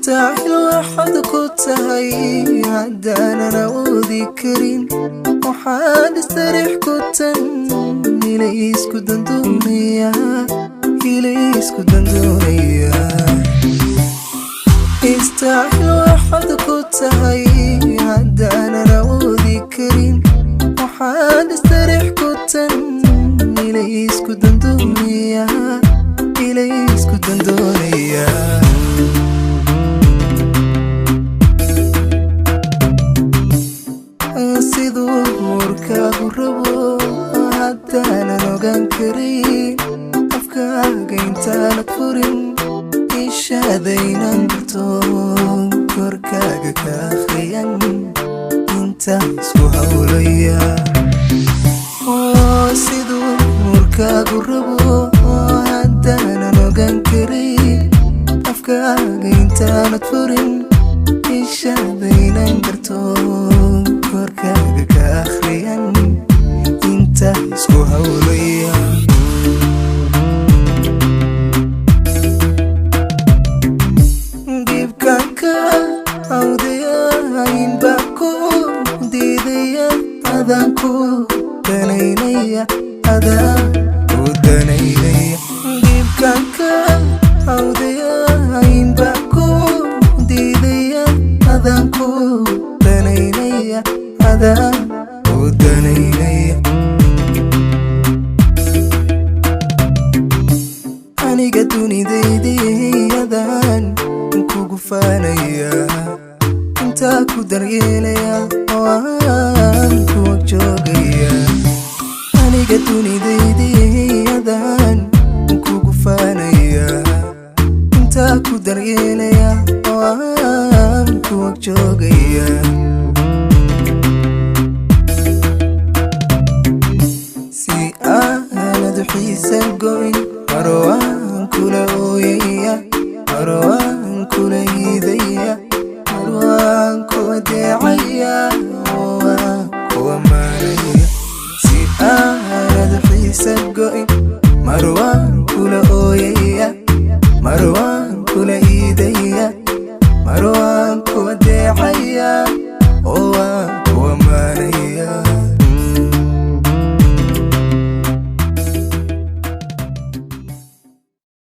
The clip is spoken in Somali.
مستحيل واحد كنت هاي عدانا نعوذي كريم وحال استريح كنتن إليس كدن دنيا إليس كدن دنيا مستحيل واحد كنت هاي عدانا نعوذي كريم وحال استريح كنتن إليس كدن دنيا إليس كدن دنيا siduu murkaagu rabo haddaanan ogaan karin afkaaga intaanad furin ishaadaynan karto korkaaga ka akhriyan intaan isku hawlaya siduu murkaagu rabo haddaanan ogaan karin afkaaga intaanad furin ishaadaynan karto korkaaga ka akhriyan inta isku hawlaya dhibkanka awdayayn baa ku diidaya adaan ku danaynaya adaan ku danaynaya dhibkanka awdayayn baa ku diidaya adaan ku danaynaya adaan ku danaynaya aniga dunidaydii adaan kugu faanaya intaa ku daryeelaya oo aan ku joogaya aniga dunidaydii adaan kugu faanaya intaa ku daryeelaya oo aan ku joogaya xiisa goyn marwaan kula ooyaya marwaan kula hiidaya marwaan kuwa deecaya waan kuwa maanaya si aanad xiisa goyn